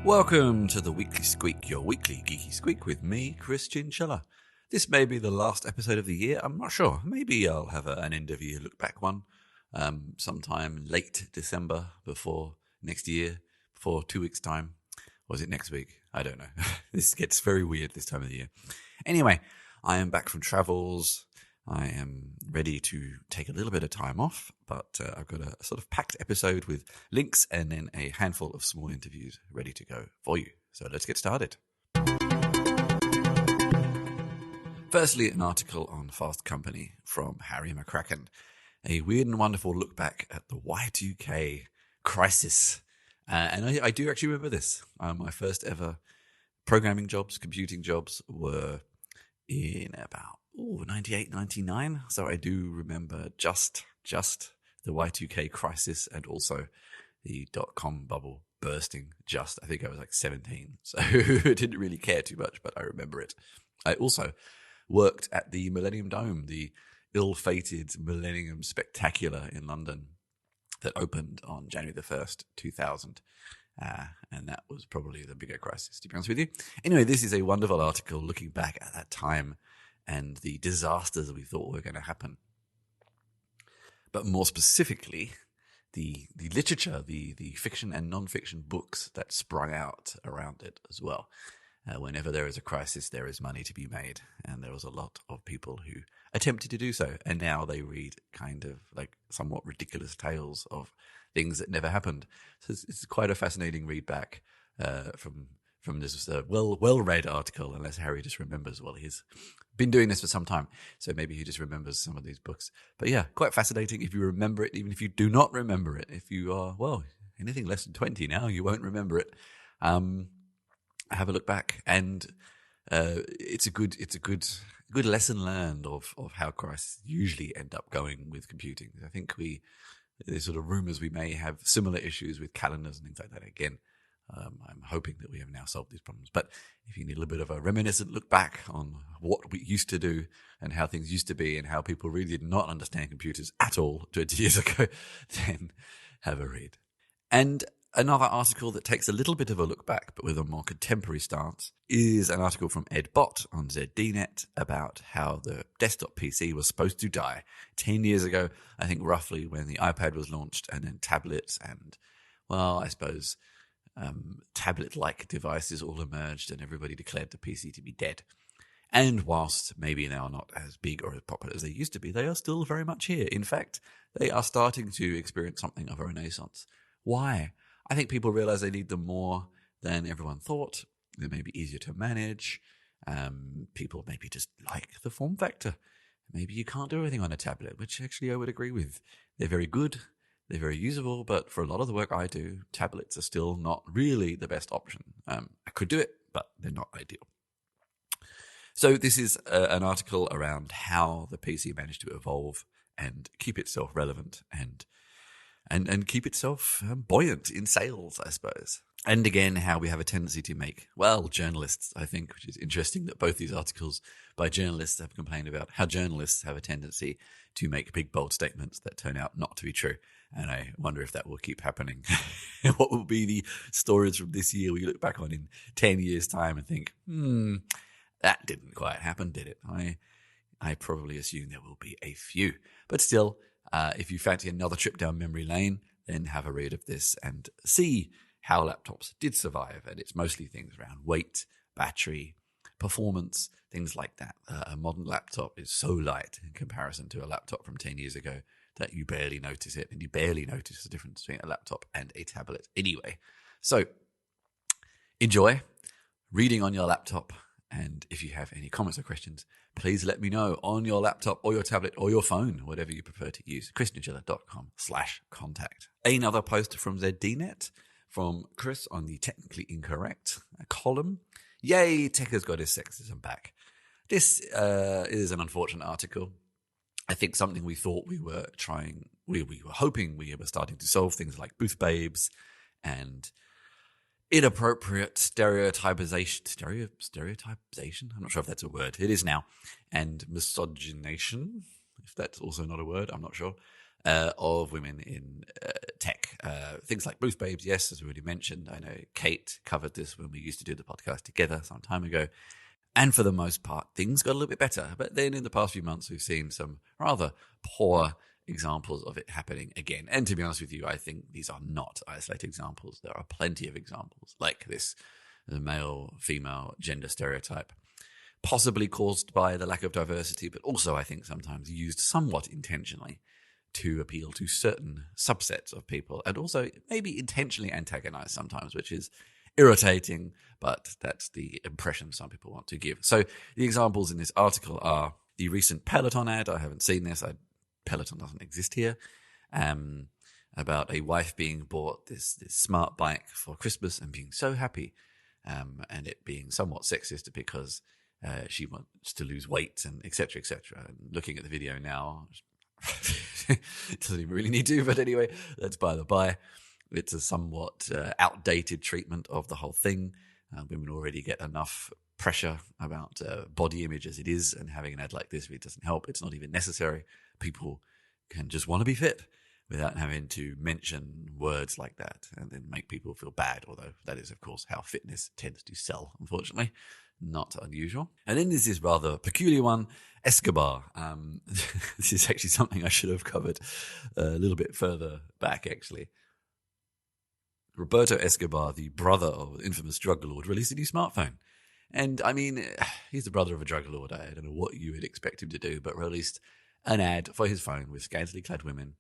Welcome to the Weekly Squeak, your weekly geeky squeak with me, Chris Chinchilla. This may be the last episode of the year, I'm not sure. Maybe I'll have an end-of-year look-back one sometime late December before next year, before 2 weeks' time. Or is it next week? I don't know. This gets very weird this time of the year. Anyway, I am back from travels. I am ready to take a little bit of time off, but I've got a sort of packed episode with links and then a handful of small interviews ready to go for you. So let's get started. Firstly, an article on Fast Company from Harry McCracken. A weird and wonderful look back at the Y2K crisis. And I do actually remember this. My first ever programming jobs, computing jobs were in about 98, 99. So I do remember just the Y2K crisis and also the dot-com bubble bursting just. I think I was like 17. So I didn't really care too much, but I remember it. I also worked at the Millennium Dome, the ill-fated Millennium Spectacular in London that opened on January the 1st, 2000. And that was probably the bigger crisis, to be honest with you. Anyway, this is a wonderful article looking back at that time and the disasters we thought were going to happen. But more specifically, the literature, the fiction and non-fiction books that sprung out around it as well. Whenever there is a crisis, there is money to be made. And there was a lot of people who attempted to do so. And now they read kind of like somewhat ridiculous tales of things that never happened. So it's quite a fascinating read back from this well-read article, unless Harry just remembers. Well, he's been doing this for some time, so maybe he just remembers some of these books. But yeah, quite fascinating if you remember it, even if you do not remember it. If you are, anything less than 20 now, you won't remember it. Have a look back, and it's a good lesson learned of how crises usually end up going with computing. I think there's sort of rumors we may have similar issues with calendars and things like that again. I'm hoping that we have now solved these problems. But if you need a little bit of a reminiscent look back on what we used to do and how things used to be and how people really did not understand computers at all 20 years ago, then have a read. And another article that takes a little bit of a look back, but with a more contemporary stance, is an article from Ed Bott on ZDNet about how the desktop PC was supposed to die 10 years ago, I think roughly when the iPad was launched, and then tablets and, I suppose tablet-like devices all emerged and everybody declared the PC to be dead. And whilst maybe now not as big or as popular as they used to be, they are still very much here. In fact, they are starting to experience something of a renaissance. Why? I think people realize they need them more than everyone thought. They may be easier to manage. People maybe just like the form factor. Maybe you can't do everything on a tablet, which actually I would agree with. They're very good. They're very usable, but for a lot of the work I do, tablets are still not really the best option. I could do it, but they're not ideal. So this is an article around how the PC managed to evolve and keep itself relevant and keep itself buoyant in sales, I suppose. And again, how we have a tendency to make, journalists, I think, which is interesting that both these articles by journalists have complained about how journalists have a tendency to make big, bold statements that turn out not to be true. And I wonder if that will keep happening. What will be the stories from this year we look back on in 10 years' time and think, that didn't quite happen, did it? I probably assume there will be a few. But still, if you fancy another trip down memory lane, then have a read of this and see how laptops did survive. And it's mostly things around weight, battery, performance, things like that. A modern laptop is so light in comparison to a laptop from 10 years ago that you barely notice it, and you barely notice the difference between a laptop and a tablet anyway. So enjoy reading on your laptop. And if you have any comments or questions, please let me know on your laptop or your tablet or your phone, whatever you prefer to use. chrischinchilla.com/contact. Another post from ZDNet from Chris on the Technically Incorrect column. Yay, tech has got his sexism back. This is an unfortunate article. I think something we thought we were hoping we were starting to solve, things like booth babes and inappropriate stereotypization. I'm not sure if that's a word. It is now. And misogynation, if that's also not a word, I'm not sure, of women in tech. things like Booth Babes, yes, as we already mentioned. I know Kate covered this when we used to do the podcast together some time ago. And for the most part, things got a little bit better. But then in the past few months, we've seen some rather poor examples of it happening again. And to be honest with you, I think these are not isolated examples. There are plenty of examples like this, the male-female gender stereotype, possibly caused by the lack of diversity, but also I think sometimes used somewhat intentionally to appeal to certain subsets of people, and also maybe intentionally antagonize sometimes, which is irritating, but that's the impression some people want to give. So the examples in this article are the recent Peloton ad. I haven't seen this. Peloton doesn't exist here. About a wife being bought this smart bike for Christmas and being so happy, and it being somewhat sexist because she wants to lose weight and et cetera, et cetera. And looking at the video now, it doesn't even really need to, but anyway, that's by the by. It's a somewhat outdated treatment of the whole thing. Women already get enough pressure about body image as it is, and having an ad like this really doesn't help. It's not even necessary. People can just want to be fit without having to mention words like that and then make people feel bad, although that is, of course, how fitness tends to sell, unfortunately. Not unusual. And then there's this rather peculiar one, Escobar. This is actually something I should have covered a little bit further back, actually. Roberto Escobar, the brother of the infamous drug lord, released a new smartphone. And I mean, he's the brother of a drug lord. I don't know what you would expect him to do, but released an ad for his phone with scantily clad women.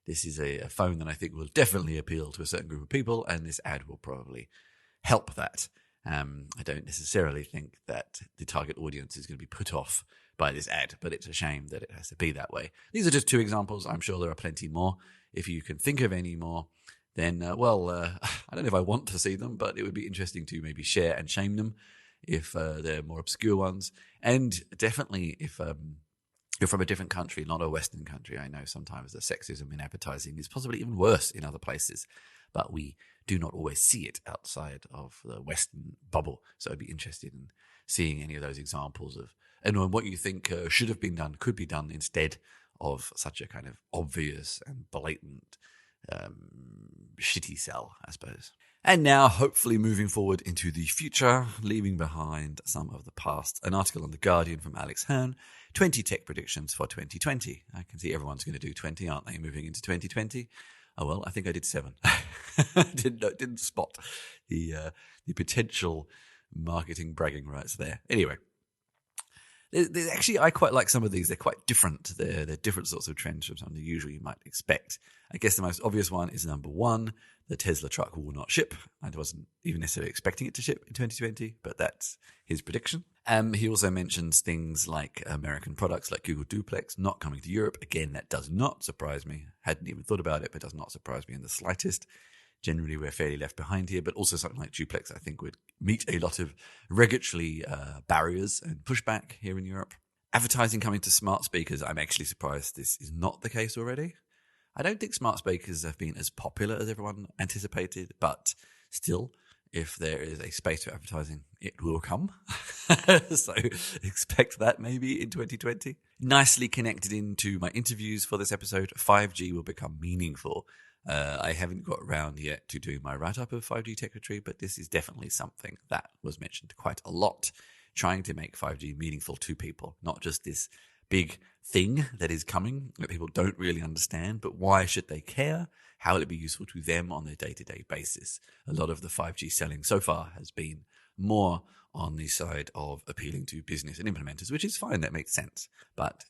This is a phone that I think will definitely appeal to a certain group of people, and this ad will probably help that. I don't necessarily think that the target audience is going to be put off by this ad, but it's a shame that it has to be that way. These are just two examples. I'm sure there are plenty more. If you can think of any more, then, I don't know if I want to see them, but it would be interesting to maybe share and shame them if they're more obscure ones. And definitely if you're from a different country, not a Western country. I know sometimes the sexism in advertising is possibly even worse in other places, but we do not always see it outside of the Western bubble. So I'd be interested in seeing any of those examples of, and what you think should have been done, could be done instead of such a kind of obvious and blatant shitty sell, I suppose. And now, hopefully moving forward into the future, leaving behind some of the past, an article on The Guardian from Alex Hearn, 20 tech predictions for 2020. I can see everyone's going to do 20, aren't they, moving into 2020? Oh, well, I think I did 7. didn't spot the potential marketing bragging rights there. Anyway, there's actually, I quite like some of these. They're quite different. They're different sorts of trends from something usually you might expect. I guess the most obvious one is number 1. The Tesla truck will not ship. I wasn't even necessarily expecting it to ship in 2020, but that's his prediction. He also mentions things like American products like Google Duplex not coming to Europe. Again, that does not surprise me. Hadn't even thought about it, but does not surprise me in the slightest. Generally, we're fairly left behind here, but also something like Duplex, I think, would meet a lot of regulatory barriers and pushback here in Europe. Advertising coming to smart speakers, I'm actually surprised this is not the case already. I don't think smart speakers have been as popular as everyone anticipated, but still, if there is a space for advertising, it will come. So expect that maybe in 2020. Nicely connected into my interviews for this episode, 5G will become meaningful. I haven't got around yet to doing my write-up of 5GTechritory, but this is definitely something that was mentioned quite a lot, trying to make 5G meaningful to people, not just this big thing that is coming that people don't really understand, but why should they care? How will it be useful to them on their day-to-day basis? A lot of the 5G selling so far has been more on the side of appealing to business and implementers, which is fine, that makes sense. But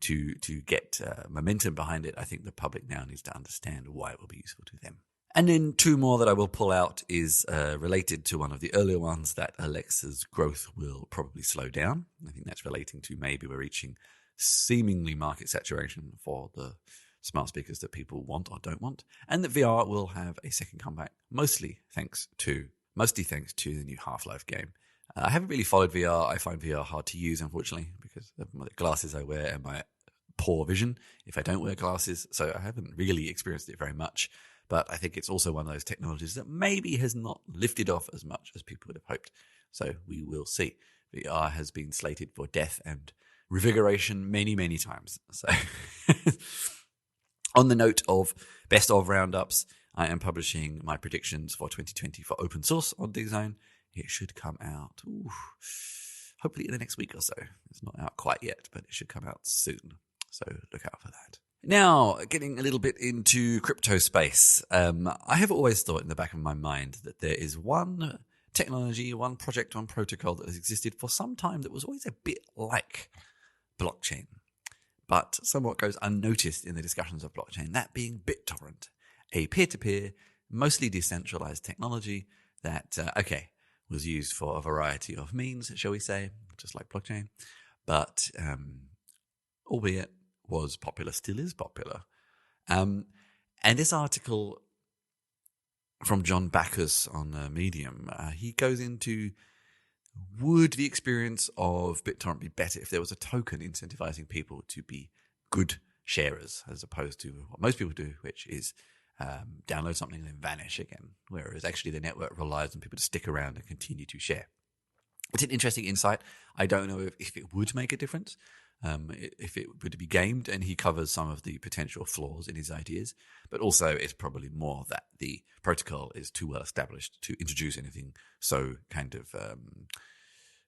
to get momentum behind it, I think the public now needs to understand why it will be useful to them. And then 2 more that I will pull out is related to one of the earlier ones, that Alexa's growth will probably slow down. I think that's relating to maybe we're reaching seemingly market saturation for the smart speakers that people want or don't want, and that VR will have a second comeback, mostly thanks to the new Half-Life game. I haven't really followed VR. I find VR hard to use, unfortunately, because of the glasses I wear and my poor vision if I don't wear glasses, so I haven't really experienced it very much. But I think it's also one of those technologies that maybe has not lifted off as much as people would have hoped. So we will see. VR has been slated for death and revigoration many, many times. So on the note of best of roundups, I am publishing my predictions for 2020 for open source on DZone. It should come out, hopefully in the next week or so. It's not out quite yet, but it should come out soon. So look out for that. Now, getting a little bit into crypto space. I have always thought in the back of my mind that there is one technology, one project, one protocol that has existed for some time that was always a bit like blockchain, but somewhat goes unnoticed in the discussions of blockchain, that being BitTorrent, a peer-to-peer, mostly decentralized technology that, was used for a variety of means, shall we say, just like blockchain, but albeit was popular, still is popular. And this article from John Bacchus on Medium, he goes into, would the experience of BitTorrent be better if there was a token incentivizing people to be good sharers, as opposed to what most people do, which is download something and then vanish again, whereas actually the network relies on people to stick around and continue to share. It's an interesting insight. I don't know if it would make a difference, if it were to be gamed, and he covers some of the potential flaws in his ideas, but also it's probably more that the protocol is too well established to introduce anything so kind of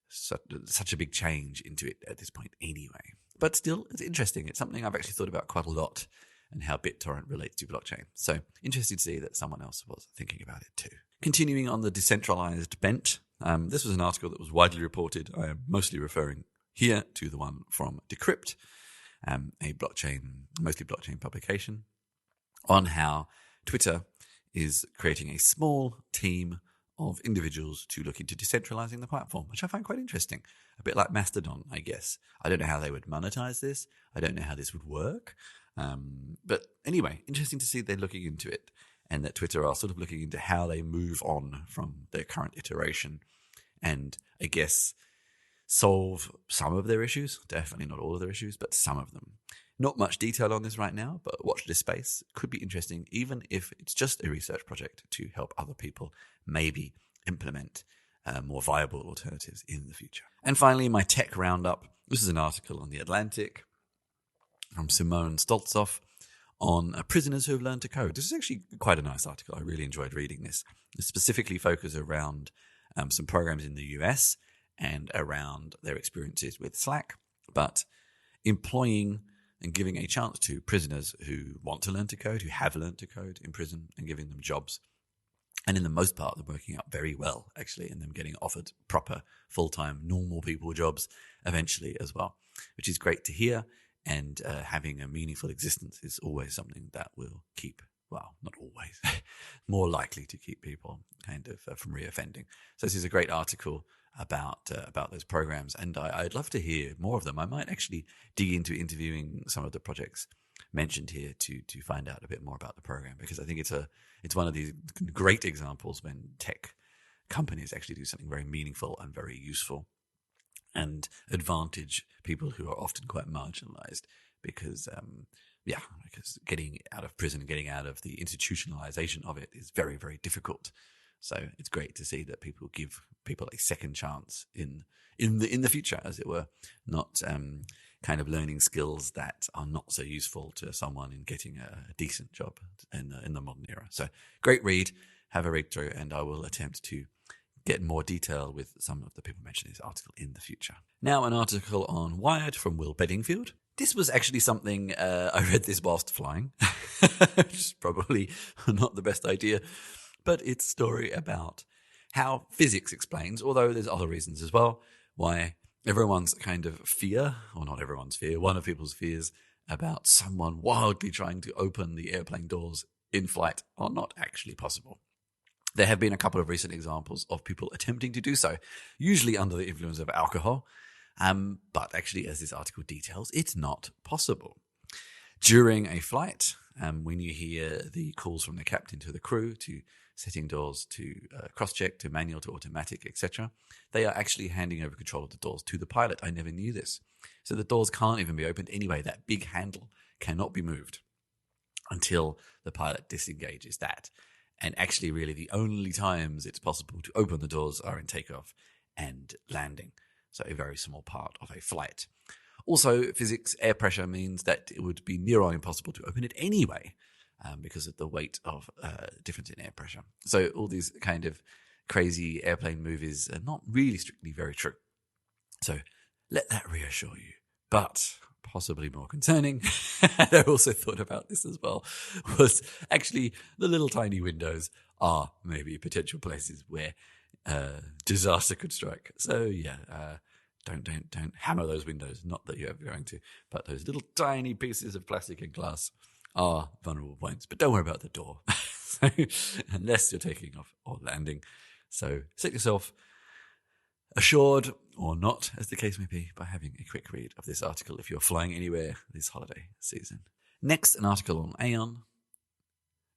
such a big change into it at this point anyway. But still, it's interesting. It's something I've actually thought about quite a lot, and how BitTorrent relates to blockchain. So interested to see that someone else was thinking about it too. Continuing on the decentralized bent, this was an article that was widely reported. I am mostly referring here to the one from Decrypt, a mostly blockchain publication, on how Twitter is creating a small team of individuals to look into decentralizing the platform, which I find quite interesting. A bit like Mastodon, I guess. I don't know how they would monetize this. I don't know how this would work. But anyway, interesting to see they're looking into it, and that Twitter are sort of looking into how they move on from their current iteration and, I guess, solve some of their issues. Definitely not all of their issues, but some of them. Not much detail on this right now, but watch this space. Could be interesting, even if it's just a research project to help other people maybe implement more viable alternatives in the future. And finally, my tech roundup. This is an article on The Atlantic from Simone Stoltzoff on prisoners who have learned to code. This is actually quite a nice article. I really enjoyed reading this. It specifically focuses around some programs in the US and around their experiences with Slack, but employing and giving a chance to prisoners who want to learn to code, who have learned to code in prison, and giving them jobs. And in the most part, they're working out very well, actually, and them getting offered proper, full-time, normal people jobs eventually as well, which is great to hear. And having a meaningful existence is always something that will keep, well, not always, more likely to keep people kind of from reoffending. So this is a great article about those programs, and I'd love to hear more of them. I might actually dig into interviewing some of the projects mentioned here to find out a bit more about the program, because I think it's one of these great examples when tech companies actually do something very meaningful and very useful, and advantage people who are often quite marginalized because getting out of prison and getting out of the institutionalization of it is very, very difficult. So it's great to see that people give people a second chance in the future, as it were, not kind of learning skills that are not so useful to someone in getting a decent job in the modern era. So great read, have a read through, and I will attempt to get more detail with some of the people mentioned in this article in the future. Now, an article on Wired from Will Bedingfield. This was actually something, I read this whilst flying, which is probably not the best idea, but it's a story about how physics explains, although there's other reasons as well, why everyone's kind of fear, or not everyone's fear, one of people's fears about someone wildly trying to open the airplane doors in flight are not actually possible. There have been a couple of recent examples of people attempting to do so, usually under the influence of alcohol, but actually, as this article details, it's not possible. During a flight, when you hear the calls from the captain to the crew to setting doors to cross-check, to manual, to automatic, etc., they are actually handing over control of the doors to the pilot. I never knew this. So the doors can't even be opened anyway. That big handle cannot be moved until the pilot disengages that. And actually, really, the only times it's possible to open the doors are in takeoff and landing. So a very small part of a flight. Also, physics, air pressure means that it would be near on impossible to open it anyway. because of the weight of difference in air pressure. So all these kind of crazy airplane movies are not really strictly very true. So let that reassure you. But possibly more concerning, and I also thought about this as well, was actually the little tiny windows are maybe potential places where disaster could strike. So yeah, don't hammer those windows. Not that you're ever going to, but those little tiny pieces of plastic and glass are vulnerable points. But don't worry about the door, so, unless you're taking off or landing. So set yourself assured or not, as the case may be, by having a quick read of this article if you're flying anywhere this holiday season. Next, an article on Aon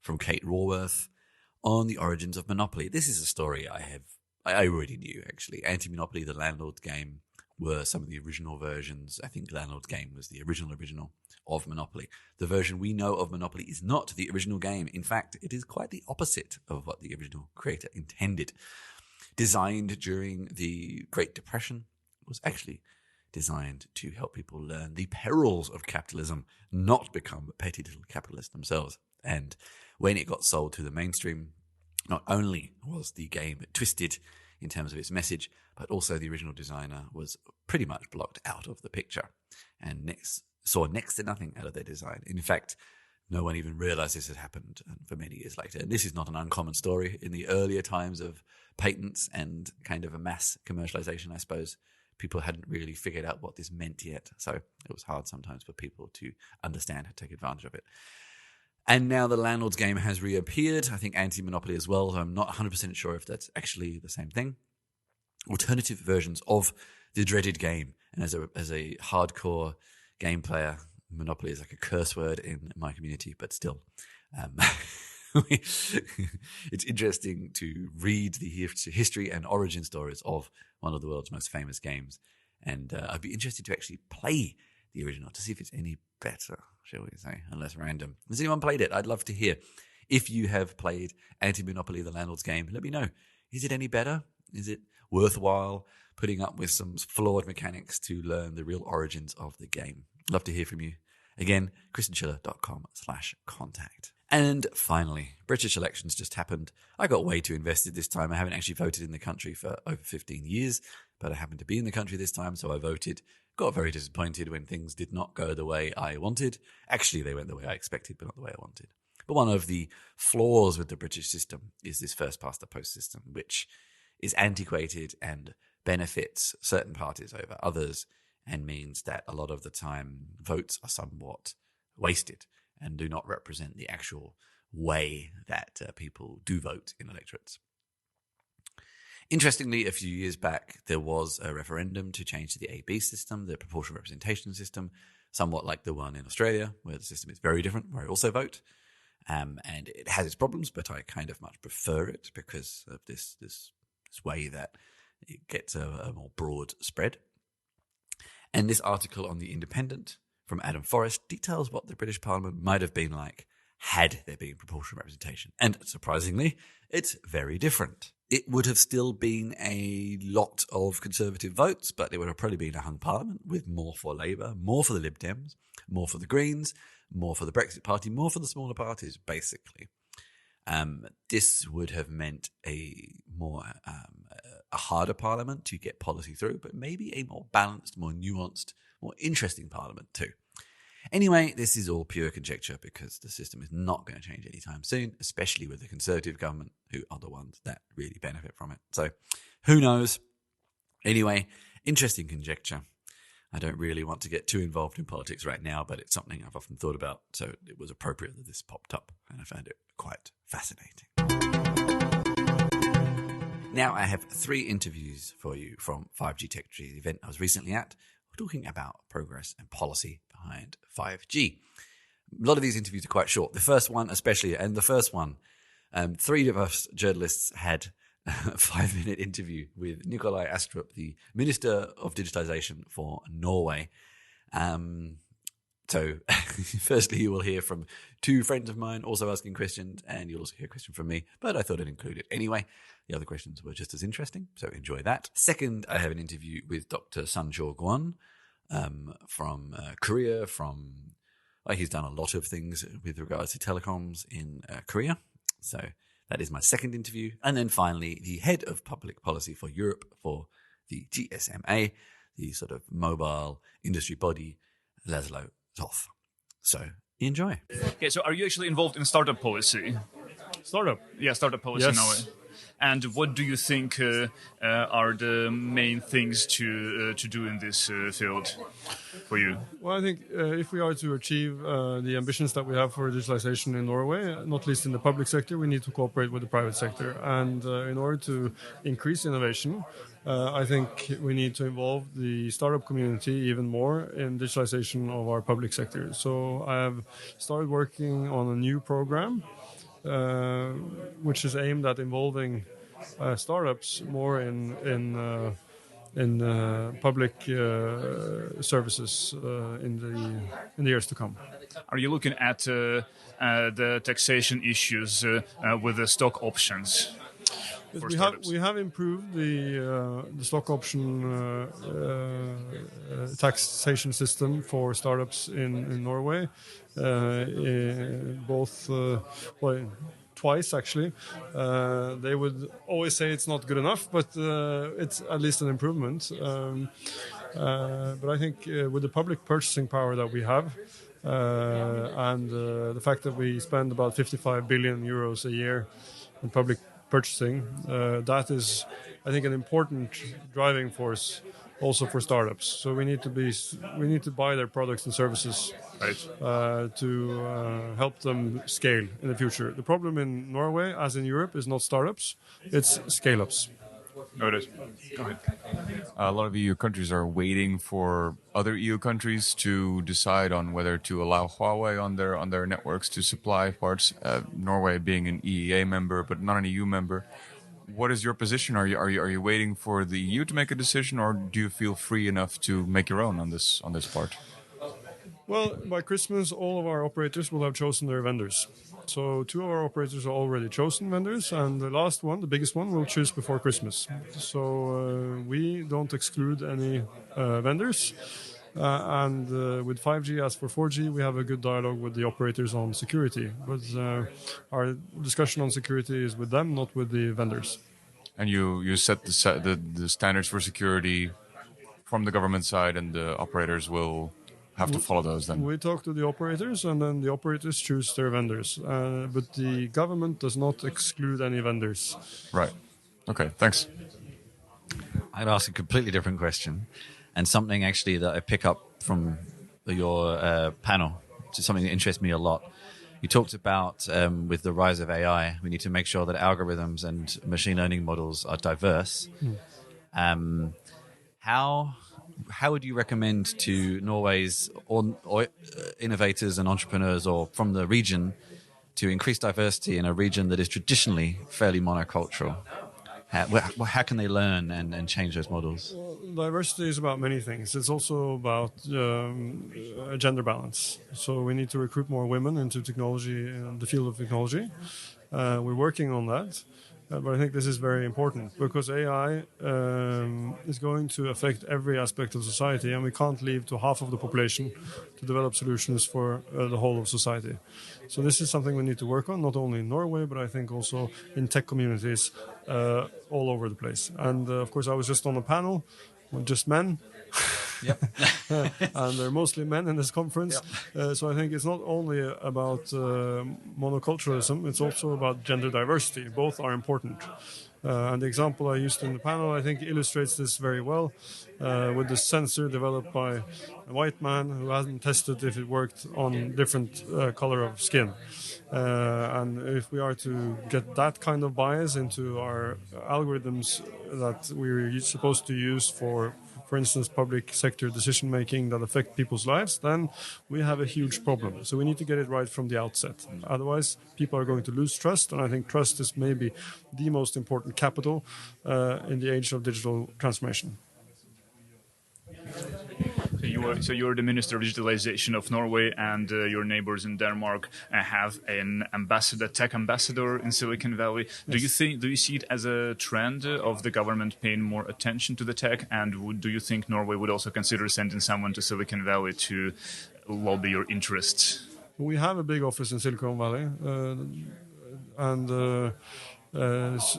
from Kate Raworth on the origins of Monopoly. This is a story I already knew, actually. Anti-Monopoly, the Landlord's Game, were some of the original versions. I think Landlord's Game was the original of Monopoly. The version we know of Monopoly is not the original game. In fact, it is quite the opposite of what the original creator intended. Designed during the Great Depression, it was actually designed to help people learn the perils of capitalism, not become petty little capitalists themselves. And when it got sold to the mainstream, not only was the game twisted in terms of its message, but also the original designer was pretty much blocked out of the picture and saw next to nothing out of their design. In fact, no one even realized this had happened for many years later. And this is not an uncommon story. In the earlier times of patents and kind of a mass commercialization, I suppose, people hadn't really figured out what this meant yet. So it was hard sometimes for people to understand how to take advantage of it. And now the Landlord's Game has reappeared. I think Anti-Monopoly as well. I'm not 100% sure if that's actually the same thing. Alternative versions of the dreaded game. And as a hardcore game player, Monopoly is like a curse word in my community, but still. It's interesting to read the history and origin stories of one of the world's most famous games. And I'd be interested to actually play the original to see if it's any better, shall we say, unless random. Has anyone played it? I'd love to hear. If you have played Anti-Monopoly, the Landlord's Game, let me know. Is it any better? Is it worthwhile putting up with some flawed mechanics to learn the real origins of the game? Love to hear from you. Again, kristenschiller.com/contact. And finally, British elections just happened. I got way too invested this time. I haven't actually voted in the country for over 15 years, but I happened to be in the country this time, so I voted. Got very disappointed when things did not go the way I wanted. Actually, they went the way I expected, but not the way I wanted. But one of the flaws with the British system is this first-past-the-post system, which is antiquated and benefits certain parties over others, and means that a lot of the time votes are somewhat wasted and do not represent the actual way that people do vote in electorates. Interestingly, a few years back, there was a referendum to change to the AB system, the proportional representation system, somewhat like the one in Australia, where the system is very different, where I also vote. And it has its problems, but I kind of much prefer it because of this way that it gets a more broad spread. And this article on The Independent from Adam Forrest details what the British Parliament might have been like had there been proportional representation. And surprisingly, it's very different. It would have still been a lot of Conservative votes, but it would have probably been a hung parliament with more for Labour, more for the Lib Dems, more for the Greens, more for the Brexit Party, more for the smaller parties, basically. This would have meant a harder parliament to get policy through, but maybe a more balanced, more nuanced, more interesting parliament too. Anyway, this is all pure conjecture because the system is not going to change anytime soon, especially with the Conservative government, who are the ones that really benefit from it. So who knows? Anyway, interesting conjecture. I don't really want to get too involved in politics right now, but it's something I've often thought about, so it was appropriate that this popped up, and I found it quite fascinating. Now I have 3 interviews for you from 5GTechritory, the event I was recently at. We're talking about progress and policy behind 5G. A lot of these interviews are quite short. The first one especially, and the first one, 3 of us journalists had a 5-minute interview with Nikolai Astrup, the Minister of Digitization for Norway. So firstly, you will hear from 2 friends of mine also asking questions, and you'll also hear a question from me, but I thought I'd include it anyway. The other questions were just as interesting, so enjoy that. Second, I have an interview with Dr. Suncheol Gweon from Korea, from He's done a lot of things with regards to telecoms in Korea. So that is my second interview. And then finally, the head of public policy for Europe for the GSMA, the sort of mobile industry body, Laszlo Toth. So enjoy. Okay, so are you actually involved in startup policy? Startup? Yeah, startup policy Yes. in Norway. And what do you think are the main things to do in this field for you? Well, I think if we are to achieve the ambitions that we have for digitalization in Norway, not least in the public sector, we need to cooperate with the private sector. And in order to increase innovation, I think we need to involve the startup community even more in digitalization of our public sector. So I have started working on a new program which is aimed at involving startups more in public services in the years to come. Are you looking at the taxation issues with the stock options? We have improved the stock option taxation system for startups in Norway, both twice actually. They would always say it's not good enough, but it's at least an improvement. But I think with the public purchasing power that we have, and the fact that we spend about 55 billion euros a year in public purchasing, that is, I think, an important driving force also for startups. So we need to buy their products and services, right, to help them scale in the future. The problem in Norway, as in Europe, is not startups; it's scale-ups. No, it is. Go ahead. A lot of EU countries are waiting for other EU countries to decide on whether to allow Huawei on their networks to supply parts. Norway being an EEA member, but not an EU member. What is your position? Are you waiting for the EU to make a decision, or do you feel free enough to make your own on this part? Well, by Christmas, all of our operators will have chosen their vendors. So 2 of our operators are already chosen vendors, and the last one, the biggest one, will choose before Christmas. So we don't exclude any vendors. And with 5G, as for 4G, we have a good dialogue with the operators on security. But our discussion on security is with them, not with the vendors. And you set the standards for security from the government side, and the operators will have to follow those then? We talk to the operators, and then the operators choose their vendors. But the government does not exclude any vendors. Right. Okay, thanks. I'd ask a completely different question, and something actually that I pick up from your panel, which is something that interests me a lot. You talked about with the rise of AI, we need to make sure that algorithms and machine learning models are diverse. How would you recommend to Norway's innovators and entrepreneurs or from the region to increase diversity in a region that is traditionally fairly monocultural? How can they learn and change those models? Well, diversity is about many things. It's also about a gender balance. So we need to recruit more women into technology, the field of technology. We're working on that. But I think this is very important because AI is going to affect every aspect of society, and we can't leave to half of the population to develop solutions for the whole of society. So this is something we need to work on, not only in Norway, but I think also in tech communities all over the place. And of course, I was just on a panel with just men. Yep. And they're mostly men in this conference. Yep. So I think it's not only about monoculturalism, it's also about gender diversity. Both are important. And the example I used in the panel, I think, illustrates this very well with the sensor developed by a white man who hasn't tested if it worked on different color of skin. And if we are to get that kind of bias into our algorithms that we're supposed to use for instance, public sector decision-making that affect people's lives, then we have a huge problem. So we need to get it right from the outset. Otherwise, people are going to lose trust, and I think trust is maybe the most important capital in the age of digital transformation. So you're the Minister of Digitalization of Norway, and your neighbors in Denmark have an ambassador, tech ambassador in Silicon Valley. Yes. Do you see it as a trend of the government paying more attention to the tech? And do you think Norway would also consider sending someone to Silicon Valley to lobby your interests? We have a big office in Silicon Valley,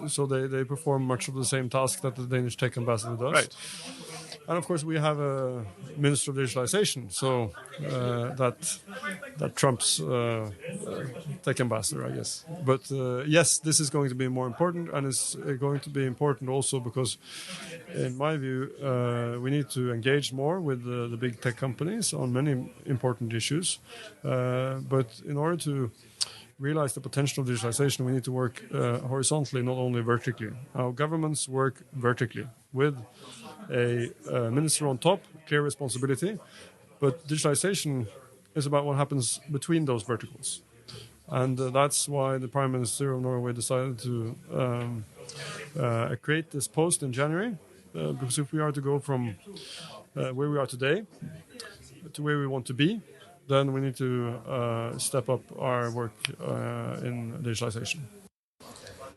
so they perform much of the same task that the Danish tech ambassador does. Right. And of course, we have a Minister of Digitalization, so that trumps tech ambassador, I guess. But yes, this is going to be more important, and it's going to be important also because, in my view, we need to engage more with the big tech companies on many important issues. But in order to realize the potential of digitalization, we need to work horizontally, not only vertically. Our governments work vertically with a minister on top, clear responsibility, but digitalization is about what happens between those verticals. And that's why the Prime Minister of Norway decided to create this post in January, because if we are to go from where we are today to where we want to be, then we need to step up our work in digitalization.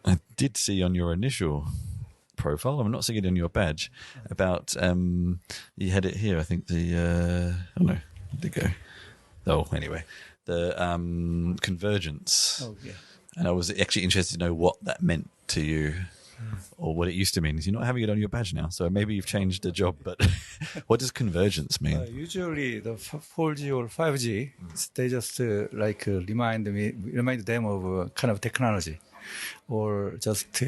I did see on your initial profile, I'm not seeing it in your badge, about you had it here, I think the oh no, where'd it go? Oh, anyway, the convergence. Oh, yeah. And I was actually interested to know what that meant to you, or what it used to mean. You're not having it on your badge now, so maybe you've changed the job, but what does convergence mean? Usually the 4G or 5G, they just remind them of a kind of technology, or just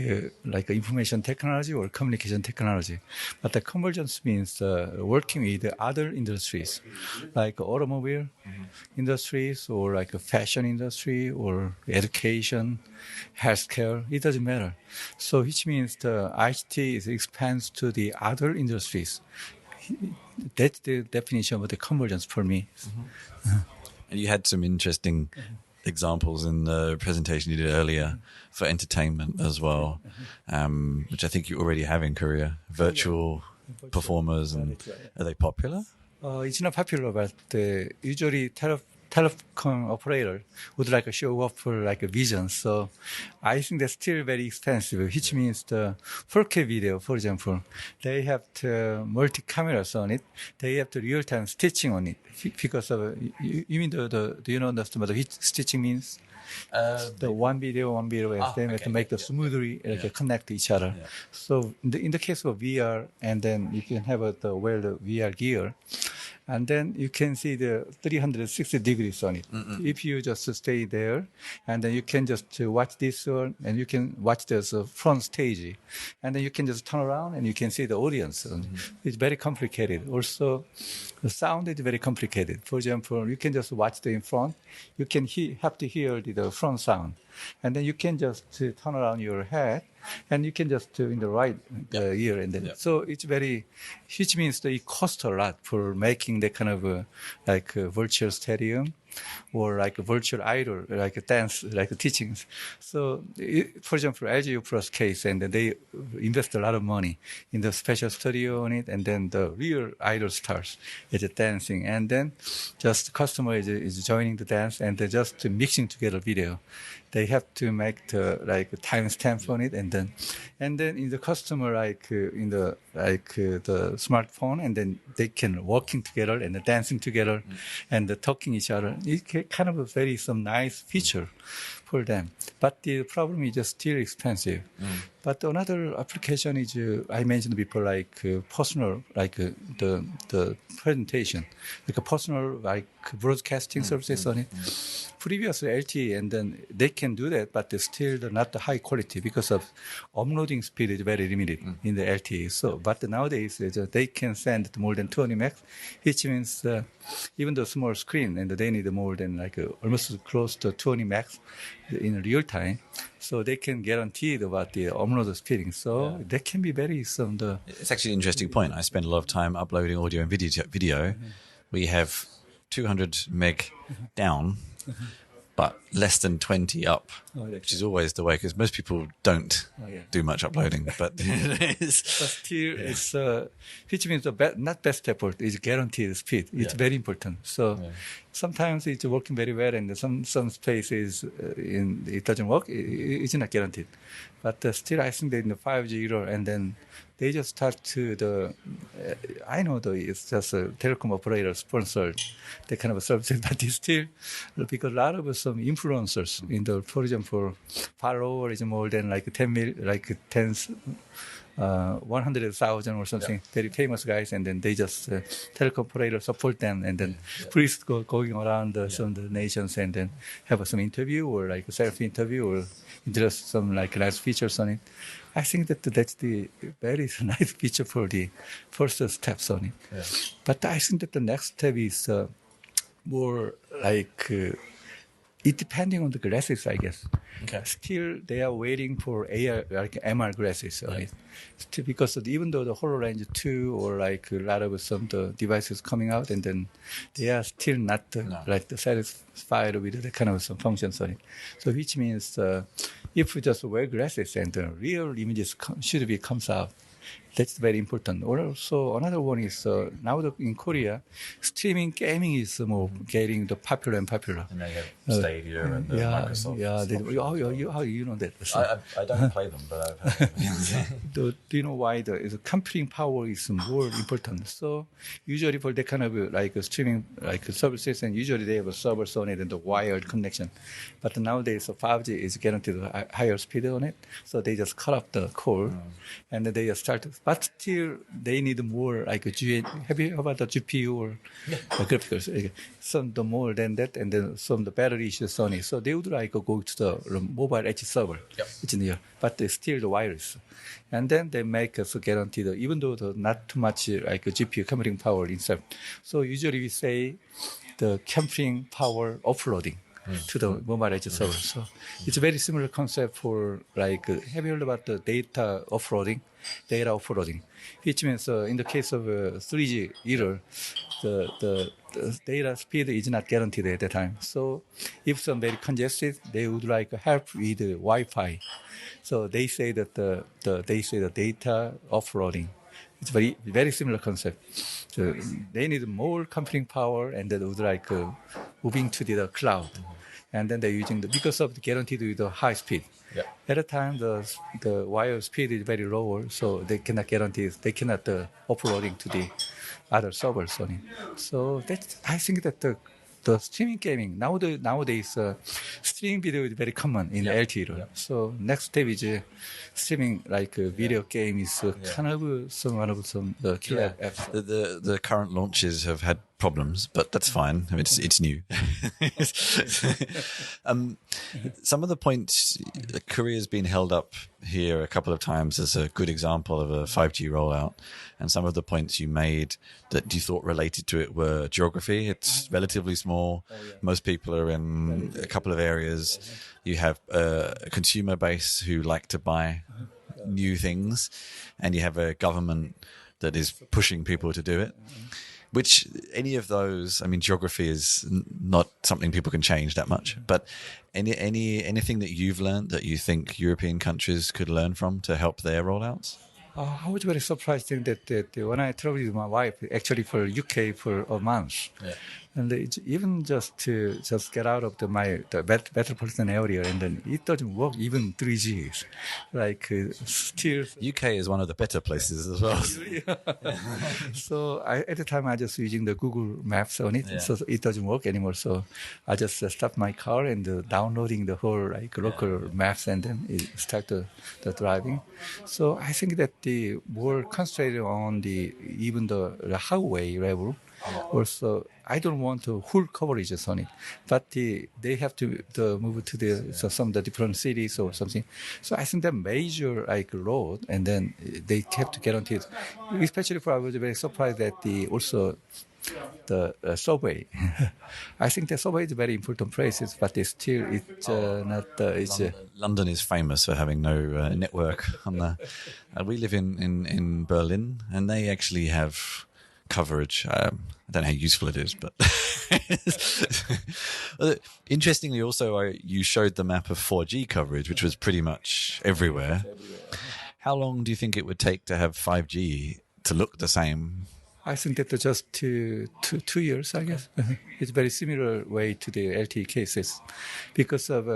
like information technology or communication technology. But the convergence means working with other industries, like automobile industries, or like a fashion industry, or education, healthcare. It doesn't matter. So which means the ICT expands to the other industries. That's the definition of the convergence for me. And you had some interesting examples in the presentation you did earlier for entertainment as well, which I think you already have in Korea. Virtual performers, and are they popular? It's not popular, but usually telecom operator would like to show off for like a vision. So I think that's still very expensive, which means the 4K video, for example, they have to multi cameras on it. They have to real time stitching on it because of you mean do you know understand what the stitching means? The one video, and then we have to make the smoothly connect each other. Yeah. So in the case of VR, and then you can have wear the VR gear, and then you can see the 360 degrees on it. If you just stay there, and then you can just watch this one, and you can watch this front stage, and then you can just turn around and you can see the audience. It's very complicated. Also, the sound is very complicated. For example, you can just watch the in front. You can have to hear the front sound. And then you can just turn around your head, and you can just in the right ear. And then so it's which means that it costs a lot for making that kind of like a virtual stadium, or like a virtual idol, like a dance, like a teachings. So, for example, LGU Plus case, and they invest a lot of money in the special studio on it, and then the real idol stars is dancing, and then just the customer is joining the dance, and they're just mixing together video. They have to make the timestamp on it, and then in the customer in the smartphone, and then they can working together and dancing together and talking each other. It kind of some nice feature for them. But the problem is just still expensive. But another application is I mentioned before, personal, the presentation, like a personal broadcasting services on it. Previously LTE, and then they can do that, but they're still not the high quality because of uploading speed is very limited in the LTE. So, but nowadays they can send more than 20 megs, which means even the small screen, and they need more than almost close to 20 megs in real time. So they can guarantee about the upload speeding. So that can be very It's actually an interesting point. I spend a lot of time uploading audio and video. We have 200 meg down, but less than 20 up, which is always the way, because most people don't do much uploading. But it is. But still, it's which means not best effort is guaranteed speed. It's very important. So sometimes it's working very well, and some spaces it doesn't work. It's not guaranteed. But still, I think that in the 5G era, and then they just start to I know it's just a telecom operator sponsored the kind of services, but it's still because a lot of some influencers for example, follower is more than like 100,000 or something, very famous guys, and then they just telecom operator support them, and then priests going around some of the nations and then have some interview or like a self interview or just some like nice features on it. I think that's the very nice feature for the first steps on it. Yeah. But I think that the next step is more like it depending on the glasses, I guess. Okay. Still, they are waiting for AR, like MR glasses on it. Still, because even though the HoloLens 2 or like a lot of some the devices coming out, and then they are still not satisfied with the kind of some functions on it. So which means if we just wear glasses and the real images comes out, that's very important. Also, another one is now in Korea, streaming gaming is more getting the popular and popular. And they have Stadia and the Microsoft. Yeah, how do you know that? I don't play them, but I've heard do you know why? The computing power is more important. So usually for that kind of like streaming like services, and usually they have a server on it and the wired connection. But nowadays 5G is guaranteed a higher speed on it, so they just cut off the core, and then they just start. But still, they need more like have you heard about the GPU or the graphics? Some the more than that, and then some the battery issues on it. So they would like go to the mobile edge server, it's in here, but they still the wireless. And then they make us guaranteed, even though not too much like a GPU computing power inside. So usually we say the computing power offloading to the mobile edge server. So it's a very similar concept for like, have you heard about the data offloading, which means in the case of 3G era, the data speed is not guaranteed at the time. So if some very congested, they would like help with Wi-Fi. So they say that the data offloading. It's very, very similar concept. So they need more computing power, and they would like moving to the cloud. And then they're using because of the guaranteed with the high speed. Yeah. At the time, the wire speed is very lower, so they cannot guarantee, they cannot uploading to the other servers on it. So I think that the streaming gaming nowadays streaming video is very common in LTE. Yeah. So next step is streaming like video game is kind of some killer apps. The current launches have had problems, but that's fine. I mean, it's new. Some of the points, Korea's been held up here a couple of times as a good example of a 5G rollout, and some of the points you made that you thought related to it were geography. It's relatively small. Most people are in a couple of areas. You have a consumer base who like to buy new things, and you have a government that is pushing people to do it. Which any of those, I mean, geography is not something people can change that much. But anything that you've learned that you think European countries could learn from to help their rollouts? I was very surprised that when I traveled with my wife, actually for UK for a month, and even just to get out of the metropolitan area, and then it doesn't work even 3G. Like still, UK is one of the better places as well. So at the time I just using the Google Maps on it, so it doesn't work anymore. So I just stopped my car and downloading the whole like local maps, and then it start the driving. So I think that the more concentrated on even the highway level. Also, I don't want to full coverages on it, but they have to move to some of the different cities or something. So I think the major like road, and then they have to guarantee it. Especially I was very surprised that also the subway. I think the subway is a very important place, but it's not. London is famous for having no network on the. We live in Berlin, and they actually have coverage. I don't know how useful it is, but interestingly, also you showed the map of 4G coverage, which was pretty much everywhere. How long do you think it would take to have 5G to look the same? I think that just 2 years, I guess. It's very similar way to the LTE cases, because of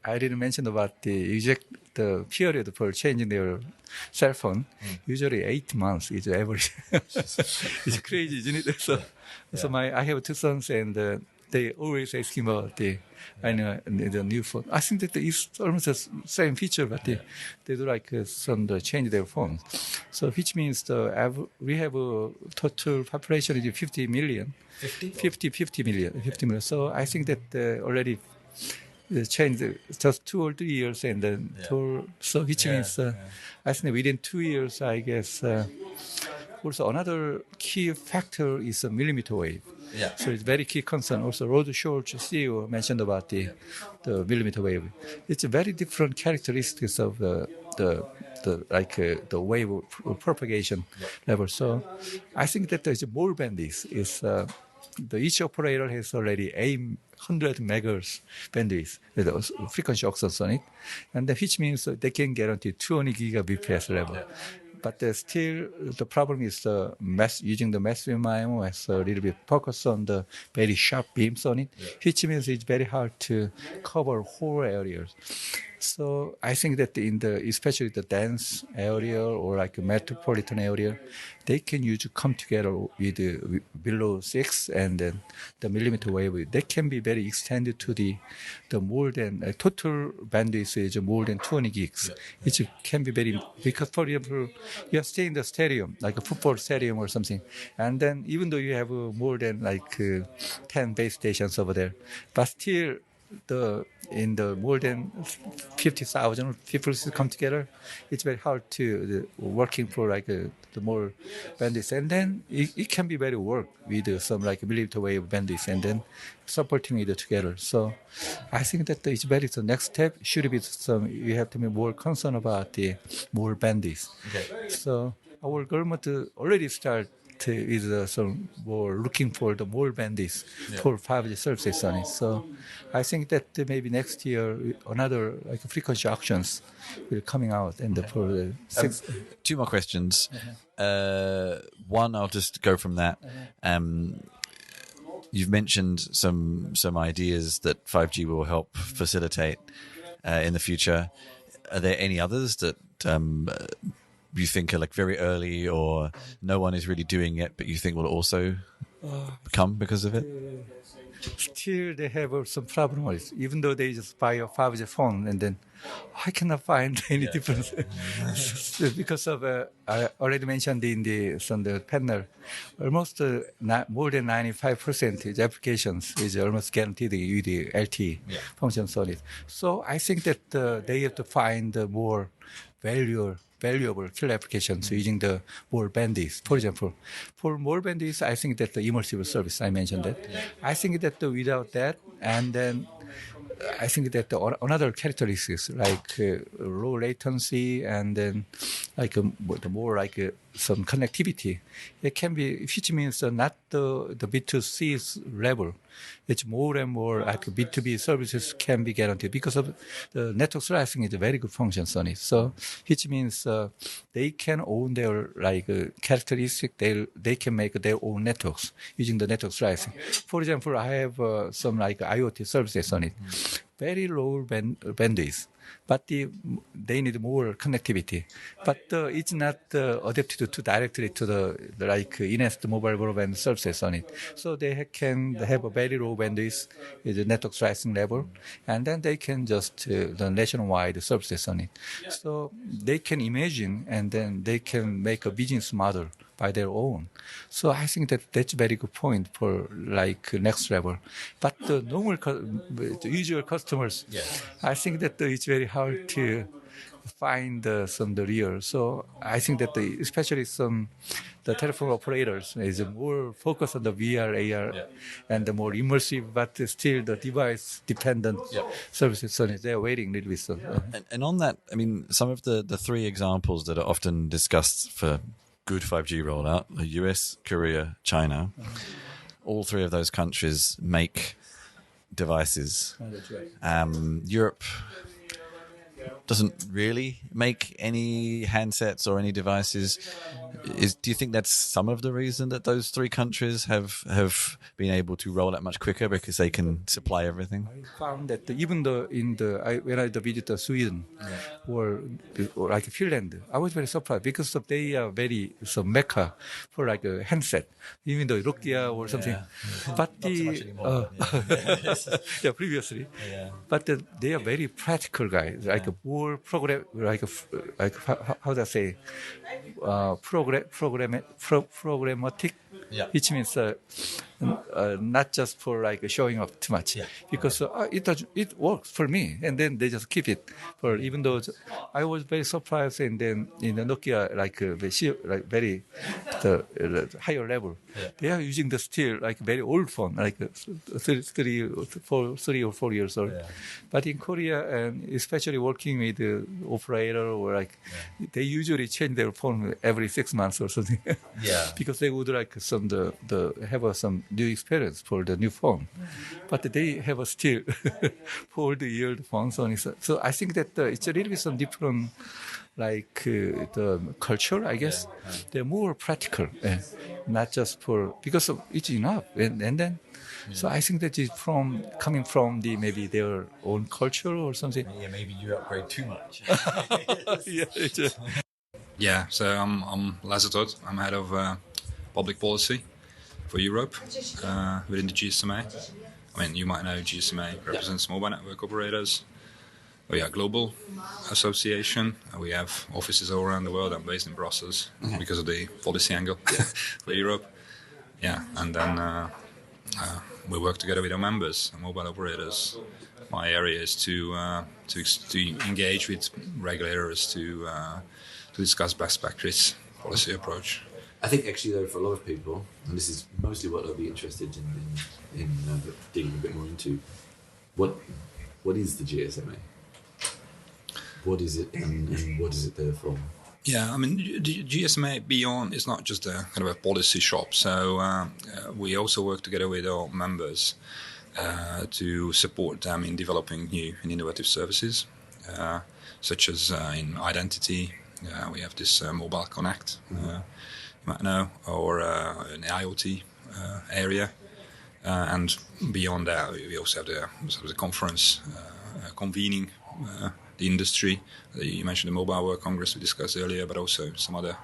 I didn't mention about the the period for changing their cell phone, usually 8 months is average. It's crazy, isn't it? So I have two sons, and they always ask me about the new phone. I think that it's almost the same feature, but they do like change their phone. So which means we have a total population is 50 million. 50 million. So I think that already changed just 2 or 3 years, and then so which means I think within 2 years, I guess. Also, another key factor is a millimeter wave. Yeah. So it's very key concern. Also, Rod Schultz, CEO, mentioned about the millimeter wave. It's a very different characteristics of the wave of propagation level. So I think that the more bandwidth is each operator has already 100 megahertz bandwidth with a frequency auxins on it, and which means they can guarantee 200 gigabps level. But still, the problem is using the massive MIMO has a little bit focus on the very sharp beams on it, which means it's very hard to cover whole areas. So I think that especially the dense area or like a metropolitan area, they can come together with below 6 and then the millimeter wave. They can be very extended to the more than total bandwidth is more than 20 gigs. It can be very, because for example, you are staying in the stadium, like a football stadium or something, and then even though you have more than 10 base stations over there, but still in the more than 50,000 people come together, it's very hard to working for the more bandwidth, and then it can be very work with some millimeter wave bandwidth and then supporting it together. So I think that it's very the next step should be you have to be more concerned about the more bandwidth. Okay. So our government already start is some more looking for the more bandwidth for 5G services on it. So I think that maybe next year another frequency auctions will coming out, and for the 2 more questions. One, I'll just go from that. You've mentioned some ideas that 5G will help facilitate in the future. Are there any others that you think are very early or no one is really doing yet, but you think will also come because of it? Still, they have some problem with it. Even though they just buy a 5G phone, and then I cannot find any difference because of I already mentioned in the panel, almost more than 95% applications is almost guaranteed with the LTE functions on it. So I think that they have to find more valuable killer applications using the more bandwidth. For example, for more bandwidth, I think that the immersive service, I mentioned that. I think that without that, and then I think that another characteristics low latency and then some connectivity, it can be, which means not the B2C level. It's more and more B2B services can be guaranteed because of the network slicing is a very good functions on it. So which means they can own their characteristic. They can make their own networks using the network slicing. For example, I have some IoT services on it, very low bandwidth, but they need more connectivity. But it's not adapted to directly to the enhanced mobile broadband services on it. So they can have a very low bandwidth with the network slicing level, and then they can just the nationwide services on it. So they can imagine, and then they can make a business model by their own. So I think that's a very good point for next level. But the the usual customers, I think that it's very hard to find the real. So I think that especially the telephone operators is more focused on the VR, AR, and the more immersive, but still the device dependent services. So they're waiting a little bit. So. And on that, I mean, some of the 3 examples that are often discussed for good 5G rollout, the US, Korea, China, all 3 of those countries make devices. Europe doesn't really make any handsets or any devices. Do you think that's some of the reason that those three countries have been able to roll out much quicker because they can supply everything? I found that even though when I visited Sweden or like Finland, I was very surprised because they are very mecca for like a handset, even though Nokia or something. But previously, but they are very practical guys, like a more program, like how do I say, programmatic, which means not just for like showing off too much, because it works for me, and then they just keep it. For even though I was very surprised, and then in the Nokia like very the higher level, they are using the still like very old phone, like 3 or 4 years old. But in Korea, and especially working with the operator or like they usually change their phone every 6 months or something. Because they would like have some new experience for the new phone, but they have a still 40-year phone. So I think that it's a little bit some different, like the culture. I guess they're more practical, not just because it's enough, and then. So I think that it's coming from maybe their own culture or something. Yeah, maybe you upgrade too much. Yeah, so I'm Laszlo Toth. I'm head of public policy for Europe within the GSMA. I mean, you might know GSMA represents mobile network operators. We are a global association. We have offices all around the world. I'm based in Brussels because of the policy angle for Europe. Yeah, and then we work together with our members, mobile operators. My area is to engage with regulators to discuss best practice policy approach. I think actually though, for a lot of people, and this is mostly what I'll be interested in digging a bit more into, what is the GSMA? What is it, and what is it there for? Yeah, I mean, the GSMA beyond is not just a kind of a policy shop. So we also work together with our members to support them in developing new and innovative services, such as in identity. We have this Mobile Connect, you might know, or an IoT area. And beyond that, we also have the conference convening the industry. You mentioned the Mobile World Congress we discussed earlier, but also some other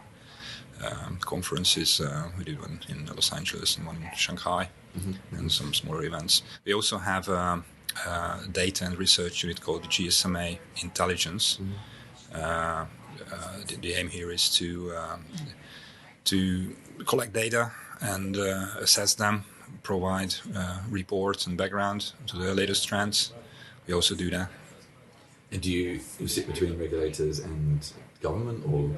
conferences. We did one in Los Angeles and one in Shanghai, and some smaller events. We also have a data and research unit called the GSMA Intelligence. The aim here is to collect data and assess them, provide reports and background to the latest trends. We also do that. And do you sit between regulators and government, or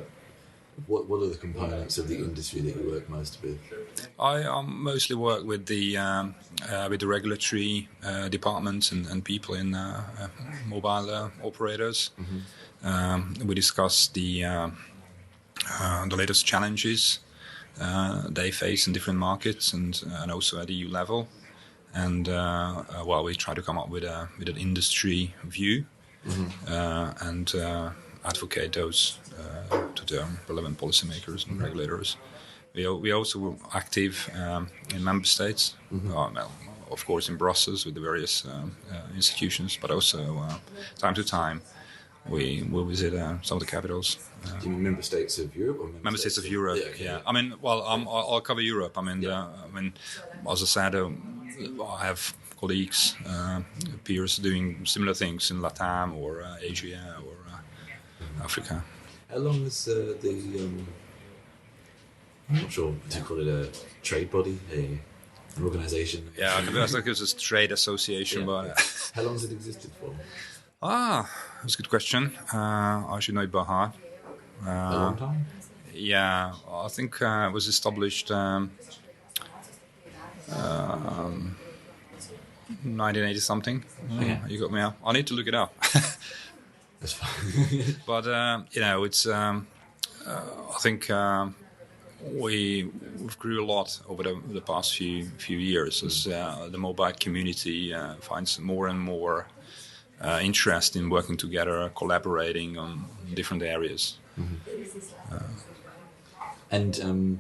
what are the components of the industry that you work most with? I mostly work with the regulatory departments and people in mobile operators. We discuss the latest challenges they face in different markets and also at EU level, and we try to come up with an industry view. And advocate those to the relevant policymakers and regulators. We also active in member states, of course in Brussels with the various institutions, but also time to time we visit some of the capitals. Do you mean member states of Europe? Or member states of Europe, yeah. I mean, I'll cover Europe. I mean, as I said, I have colleagues, peers doing similar things in Latam or Asia or Africa. How long has I'm not sure, do you call it a trade body, an organisation? Yeah, I think it's a trade association. But how long has it existed for? That's a good question. I should know it by heart. A long time? Yeah, I think it was established 1980 something. You got me up. I need to look it up. That's fine. But it's. I think we've grew a lot over the past few years as the mobile community finds more and more interest in working together, collaborating on different areas. And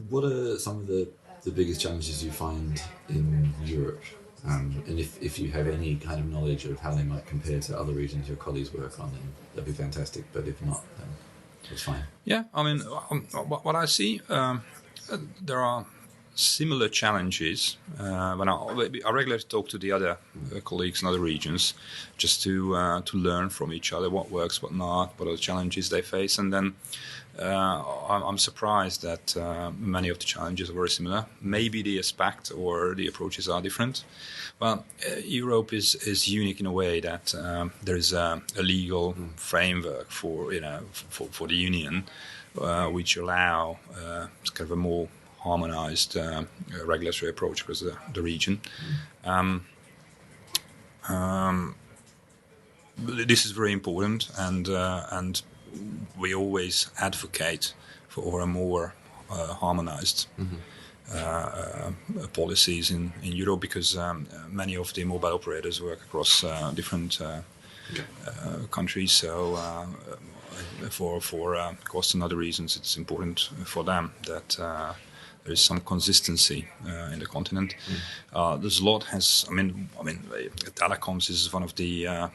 what are some of the biggest challenges you find in Europe? And if you have any kind of knowledge of how they might compare to other regions your colleagues work on, then that'd be fantastic. But if not, then it's fine. Yeah, I mean, what I see, there are similar challenges. When I regularly talk to the other colleagues in other regions, just to learn from each other what works, what not, what are the challenges they face, and then I'm surprised that many of the challenges are very similar. Maybe the aspect or the approaches are different. Well, Europe is unique in a way that there is a legal framework for the union, which allow kind of a more harmonized regulatory approach across the region. This is very important, and we always advocate for a more harmonized policies in Europe, because many of the mobile operators work across different countries. So for cost and other reasons, it's important for them that there is some consistency in the continent. There's a lot. Telecoms is one of the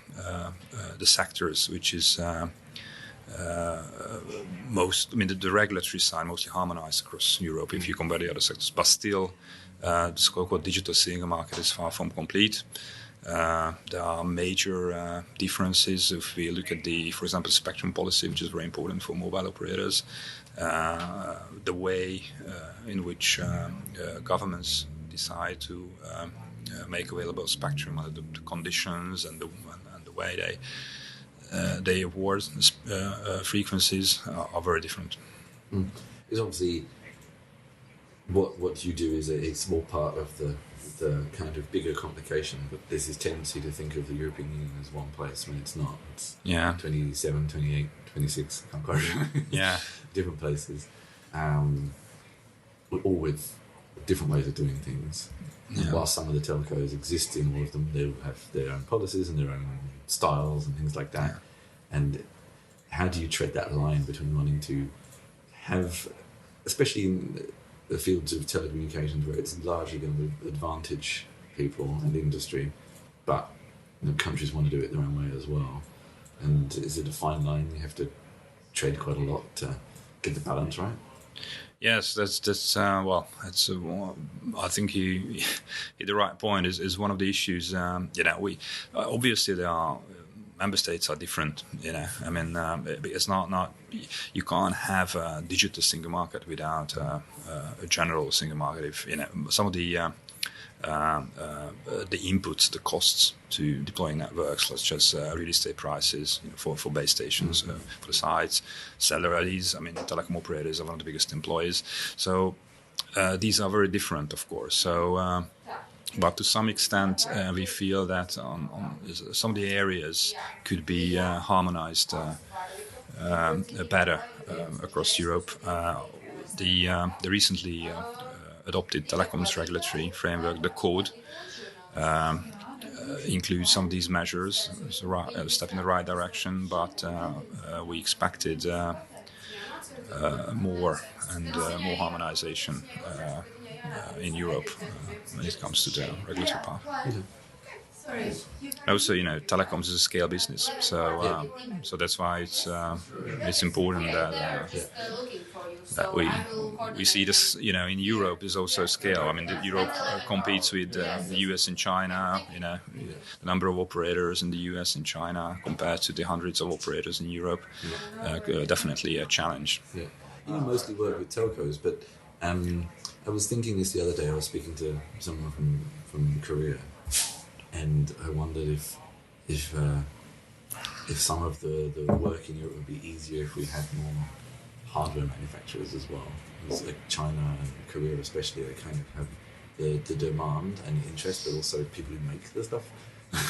sectors which is the regulatory side mostly harmonized across Europe if you compare the other sectors, but still the so-called digital single market is far from complete. There are major differences if we look at for example, spectrum policy, which is very important for mobile operators. The way in which governments decide to make available spectrum, under the conditions and the way they award frequencies are very different. Because obviously, what you do is a small part of the kind of bigger complication, but there's this tendency to think of the European Union as one place when it's not. It's 27, 28, 26, I can't quite remember. Yeah. Different places, all with different ways of doing things. Yeah. While some of the telcos exist in all of them, they'll have their own policies and their own styles and things like that. Yeah. And how do you tread that line between wanting to have, especially in the fields of telecommunications where it's largely going to advantage people and industry, but countries want to do it their own way as well. And is it a fine line? You have to trade quite a lot to get the balance right. Yes, that's well. That's I think you hit the right point. Is one of the issues. We obviously there are member states are different. It's not you can't have a digital single market without a general single market. If some of the inputs, the costs to deploying networks, such as real estate prices for base stations, for the sites, salaries. Telecom operators are one of the biggest employers. So these are very different, of course. So, but to some extent, we feel that on some of the areas could be harmonized better across Europe. The recently adopted telecoms regulatory framework, the code, includes some of these measures. It's a step in the right direction, but we expected more and more harmonization in Europe when it comes to the regulatory part. Also, telecoms is a scale business, so that's why it's important that we see this. In Europe is also scale. Europe competes with the US and China. The number of operators in the US and China compared to the hundreds of operators in Europe, definitely a challenge. Yeah, you mostly work with telcos, but I was thinking this the other day. I was speaking to someone from Korea. And I wondered if some of the work in Europe would be easier if we had more hardware manufacturers as well. It's like China and Korea especially, they kind of have the demand and the interest, but also people who make the stuff.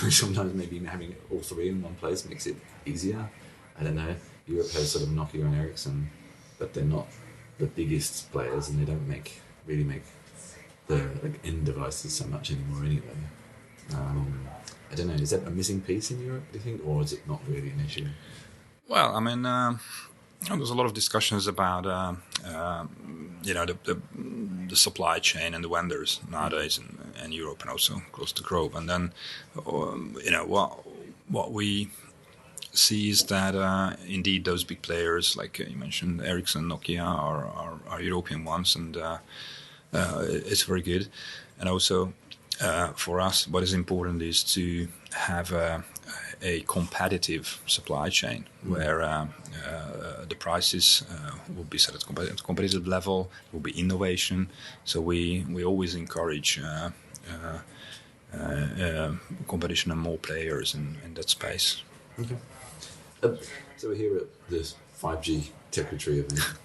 Sometimes maybe having all three in one place makes it easier. I don't know. Europe has sort of Nokia and Ericsson, but they're not the biggest players, and they don't really make the end devices so much anymore anyway. I don't know, is that a missing piece in Europe, do you think, or is it not really an issue? Well, I mean, there's a lot of discussions about the supply chain and the vendors nowadays in Europe and also across the globe. And then, what we see is that indeed those big players, like you mentioned, Ericsson, Nokia, are European ones, and it's very good. And also for us, what is important is to have a competitive supply chain where the prices will be set at competitive level, will be innovation. So we always encourage competition and more players in that space. Okay. So we're here at this 5GTechritory event.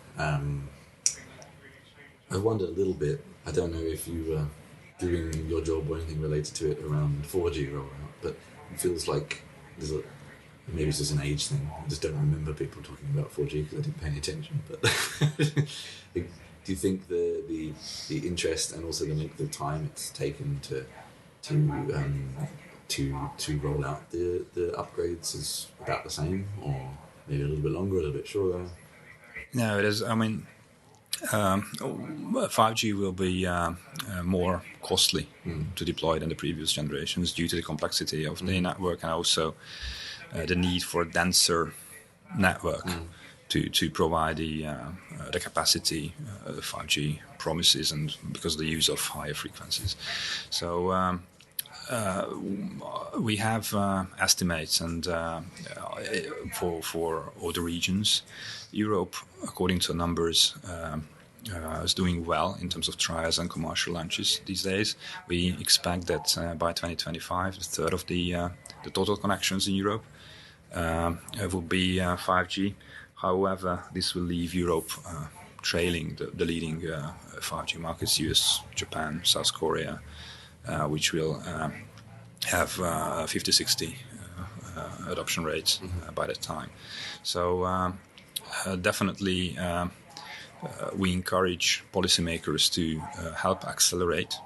I wondered a little bit, I don't know if you were doing your job or anything related to it around 4G rollout, but it feels like maybe it's just an age thing. I just don't remember people talking about 4G because I didn't pay any attention. But do you think the interest and also the length of time it's taken to roll out the upgrades is about the same, or maybe a little bit longer, a little bit shorter? No, it is. I mean, 5G will be more costly to deploy than the previous generations due to the complexity of the network and also the need for a denser network to provide the capacity the 5G promises, and because of the use of higher frequencies. So we have estimates and for all the regions. Europe, according to numbers, is doing well in terms of trials and commercial launches these days. We expect that by 2025, a third of the total connections in Europe will be 5G. However, this will leave Europe trailing the leading 5G markets, US, Japan, South Korea, which will have 50-60 adoption rates by that time. So definitely we encourage policymakers to help accelerate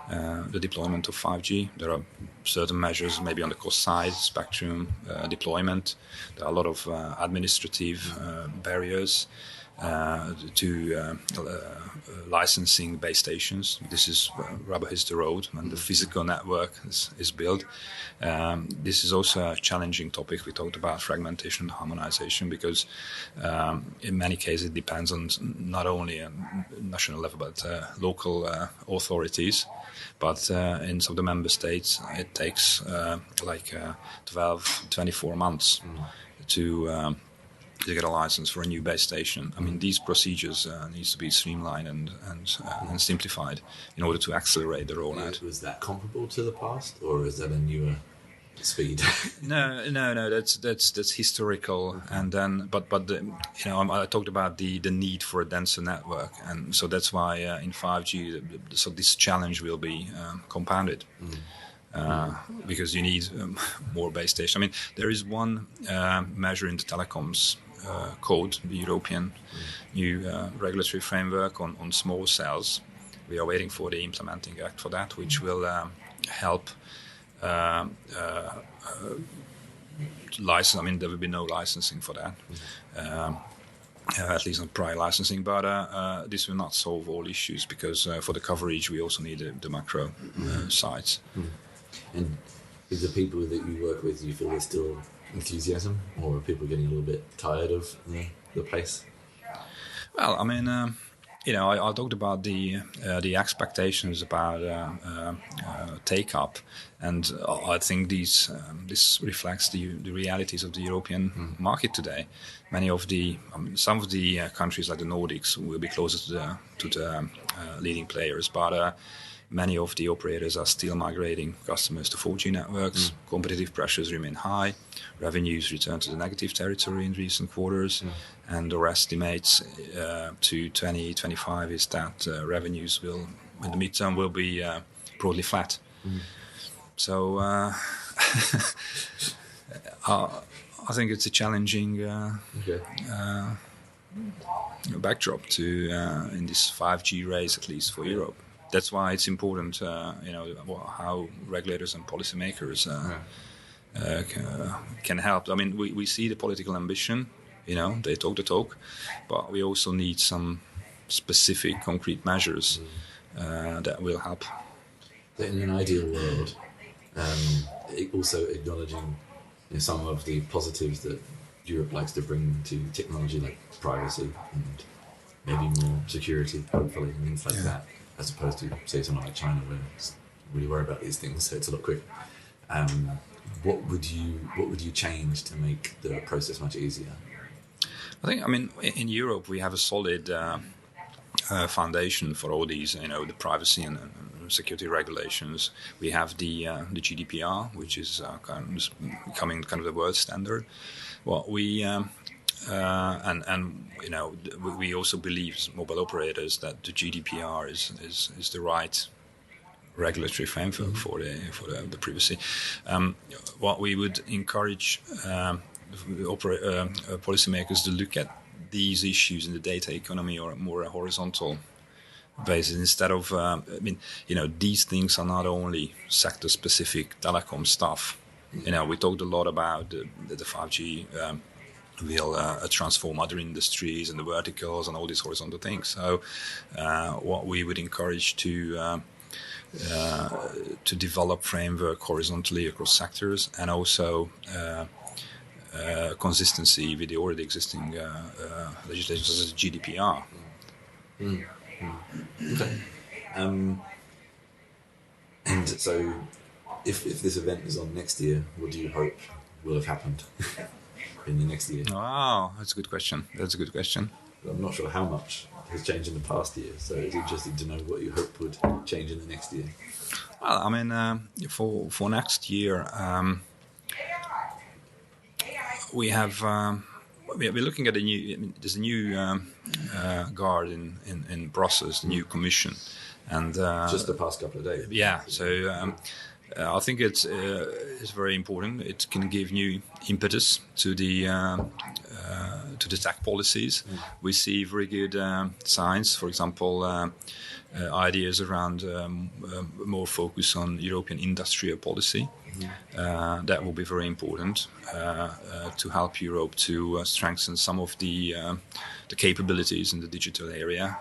the deployment of 5G. There are certain measures, maybe on the cost side, spectrum deployment. There are a lot of administrative barriers to licensing base stations. This is rubber hits the road when the physical network is built. This is also a challenging topic. We talked about fragmentation and harmonization because in many cases it depends on not only a national level but local authorities. But in some of the member states it takes 12, 24 months to get a license for a new base station. I mean, these procedures needs to be streamlined and simplified in order to accelerate the rollout. Was that comparable to the past, or is that a newer speed? No. That's historical, and then but I talked about the need for a denser network, and so that's why in 5G, so this challenge will be compounded. Because you need more base stations. I mean, there is one measure in the telecoms code, the European new regulatory framework on small cells. We are waiting for the implementing act for that, which will help license. I mean, there will be no licensing for that. At least not prior licensing, but this will not solve all issues because for the coverage we also need the macro sites. And is the people that you work with, do you feel there's still enthusiasm, or are people getting a little bit tired of the place? Well, I mean, I talked about the expectations about take up, and I think this reflects the realities of the European market today. Many of some of the countries like the Nordics will be closer to the leading players, but many of the operators are still migrating customers to 4G networks. Competitive pressures remain high. Revenues return to the negative territory in recent quarters. And our estimates to 2025 is that revenues will, in the midterm, will be broadly flat. So I think it's a challenging backdrop to in this 5G race, at least for Europe. that's why it's important, how regulators and policymakers can help. I mean, we see the political ambition, they talk the talk, but we also need some specific, concrete measures that will help. In an ideal world, also acknowledging some of the positives that Europe likes to bring to technology, like privacy and maybe more security, hopefully, and things like that, as opposed to, say, somewhere like China, where it's really worry about these things, so it's a lot quicker. What would you change to make the process much easier? I think, in Europe we have a solid foundation for all these, the privacy and security regulations. We have the GDPR, which is becoming kind of the world standard. Well, we we also believe as mobile operators that the GDPR is the right regulatory framework for the privacy. What we would encourage policymakers to look at these issues in the data economy or more a horizontal basis instead of these things are not only sector-specific telecom stuff. We talked a lot about the 5G will transform other industries and the verticals and all these horizontal things. So what we would encourage to develop framework horizontally across sectors, and also consistency with the already existing legislation such as GDPR. Okay. And so if this event is on next year, what do you hope will have happened in the next year? Wow, that's a good question. But I'm not sure how much has changed in the past year, so it's interesting to know what you hope would change in the next year. Well, for next year, we have we're looking at there's a new guard in Brussels, the new Commission, and just the past couple of days. Yeah, so I think it's very important. It can give new impetus to the tech policies. We see very good signs. For example, ideas around more focus on European industrial policy. That will be very important to help Europe to strengthen some of the capabilities in the digital area.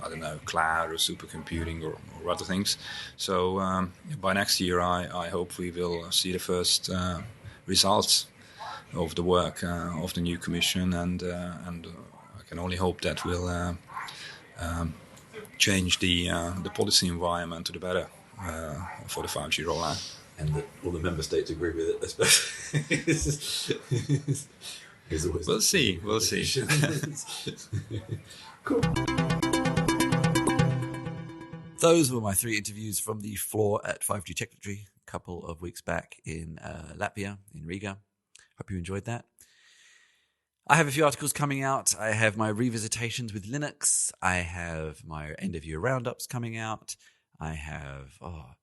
I don't know, cloud or supercomputing or other things. So by next year, I hope we will see the first results of the work of the new Commission, and I can only hope that will change the policy environment to the better for the 5G rollout. And that all the member states agree with it, I suppose. We'll see. Cool. Those were my 3 interviews from the floor at 5GTechritory a couple of weeks back in Latvia, in Riga. Hope you enjoyed that. I have a few articles coming out. I have my revisitations with Linux. I have my end-of-year roundups coming out. I have a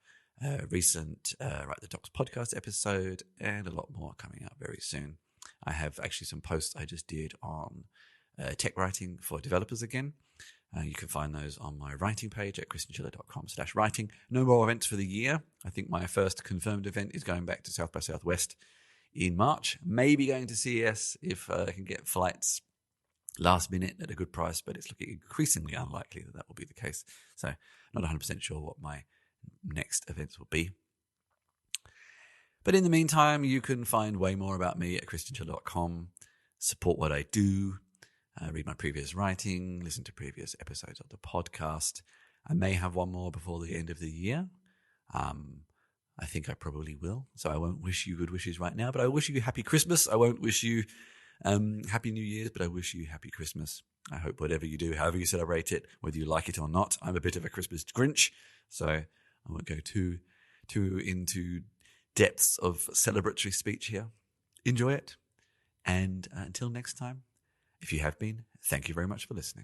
recent Write the Docs podcast episode, and a lot more coming out very soon. I have actually some posts I just did on tech writing for developers again. You can find those on my writing page at christianschiller.com/writing. No more events for the year. I think my first confirmed event is going back to South by Southwest in March. Maybe going to CES if I can get flights last minute at a good price, but it's looking increasingly unlikely that will be the case. So not 100% sure what my next events will be. But in the meantime, you can find way more about me at christianschiller.com. Support what I do. Read my previous writing, listen to previous episodes of the podcast. I may have one more before the end of the year. I think I probably will. So I won't wish you good wishes right now, but I wish you happy Christmas. I won't wish you happy New Year's, but I wish you happy Christmas. I hope whatever you do, however you celebrate it, whether you like it or not, I'm a bit of a Christmas Grinch, so I won't go too into depths of celebratory speech here. Enjoy it. And until next time, if you have been, thank you very much for listening.